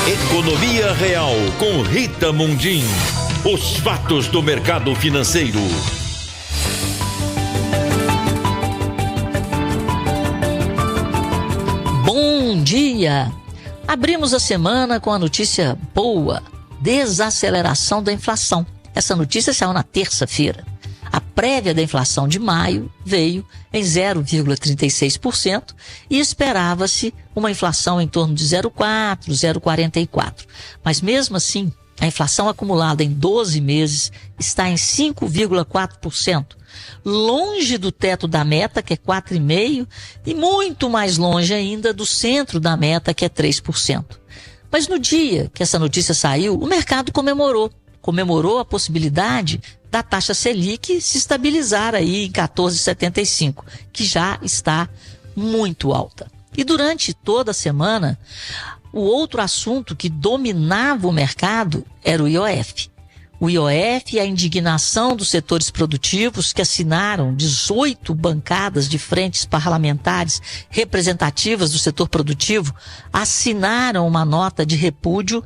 Economia Real com Rita Mundim. Os fatos do mercado financeiro. Bom dia! Abrimos a semana com a notícia boa: desaceleração da inflação. Essa notícia saiu na terça-feira. A prévia da inflação de maio veio em 0,36% e esperava-se uma inflação em torno de 0,4%, 0,44%. Mas mesmo assim, a inflação acumulada em 12 meses está em 5,4%, longe do teto da meta, que é 4,5%, e muito mais longe ainda do centro da meta, que é 3%. Mas no dia que essa notícia saiu, o mercado comemorou a possibilidade da taxa Selic se estabilizar aí em 14,75, que já está muito alta. E durante toda a semana, o outro assunto que dominava o mercado era o IOF. O IOF e a indignação dos setores produtivos, que assinaram 18 bancadas de frentes parlamentares representativas do setor produtivo, assinaram uma nota de repúdio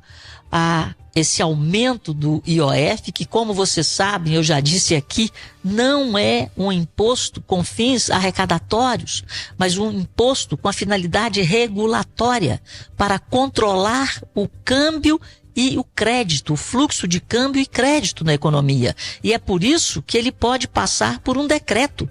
a esse aumento do IOF, que, como vocês sabem, eu já disse aqui, não é um imposto com fins arrecadatórios, mas um imposto com a finalidade regulatória para controlar o câmbio e o crédito, o fluxo de câmbio e crédito na economia. E é por isso que ele pode passar por um decreto.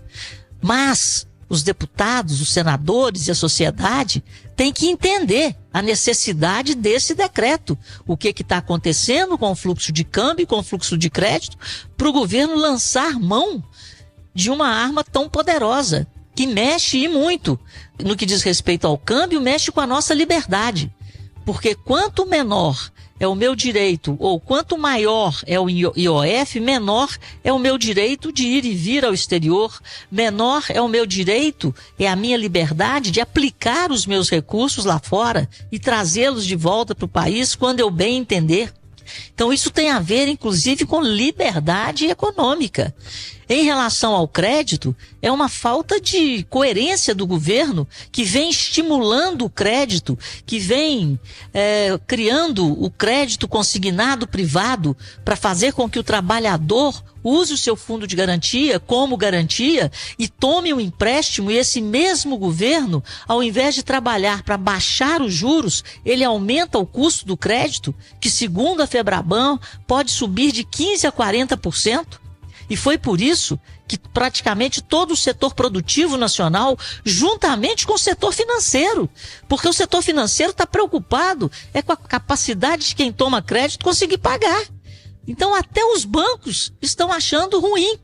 Mas os deputados, os senadores e a sociedade têm que entender a necessidade desse decreto. O que está acontecendo com o fluxo de câmbio e com o fluxo de crédito para o governo lançar mão de uma arma tão poderosa, que mexe e muito. No que diz respeito ao câmbio, mexe com a nossa liberdade. Porque quanto menor é o meu direito, ou quanto maior é o IOF, menor é o meu direito de ir e vir ao exterior, menor é o meu direito, é a minha liberdade de aplicar os meus recursos lá fora e trazê-los de volta para o país quando eu bem entender. Então isso tem a ver, inclusive, com liberdade econômica. Em relação ao crédito, é uma falta de coerência do governo, que vem estimulando o crédito, que vem criando o crédito consignado privado para fazer com que o trabalhador use o seu fundo de garantia como garantia e tome um empréstimo, e esse mesmo governo, ao invés de trabalhar para baixar os juros, ele aumenta o custo do crédito, que segundo a Febraban pode subir de 15% a 40%. E foi por isso que praticamente todo o setor produtivo nacional, juntamente com o setor financeiro, porque o setor financeiro está preocupado com a capacidade de quem toma crédito conseguir pagar. Então até os bancos estão achando ruim.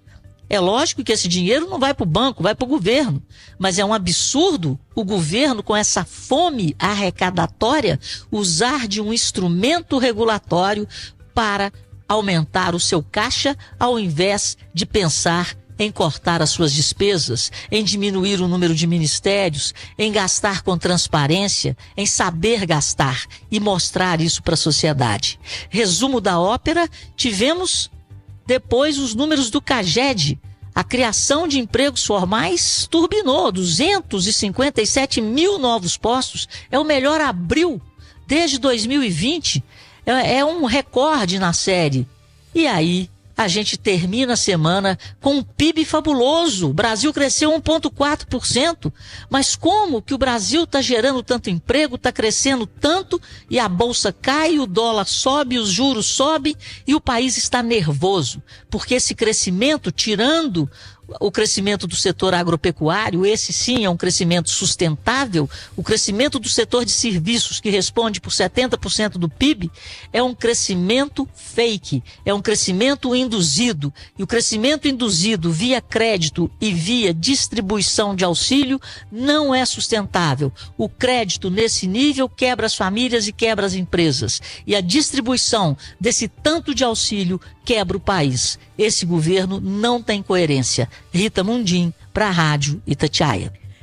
É lógico que esse dinheiro não vai para o banco, vai para o governo. Mas é um absurdo o governo, com essa fome arrecadatória, usar de um instrumento regulatório para aumentar o seu caixa, ao invés de pensar em cortar as suas despesas, em diminuir o número de ministérios, em gastar com transparência, em saber gastar e mostrar isso para a sociedade. Resumo da ópera: depois os números do CAGED. A criação de empregos formais turbinou, 257 mil novos postos, é o melhor abril desde 2020, é um recorde na série. E aí a gente termina a semana com um PIB fabuloso. O Brasil cresceu 1,4%. Mas como que o Brasil está gerando tanto emprego, está crescendo tanto, e a bolsa cai, o dólar sobe, os juros sobem e o país está nervoso? Porque esse crescimento, tirando o crescimento do setor agropecuário, esse sim é um crescimento sustentável. O crescimento do setor de serviços, que responde por 70% do PIB, é um crescimento fake, é um crescimento induzido. E o crescimento induzido via crédito e via distribuição de auxílio não é sustentável. O crédito nesse nível quebra as famílias e quebra as empresas. E a distribuição desse tanto de auxílio quebra o país. Esse governo não tem coerência. Rita Mundim, para a Rádio Itatiaia.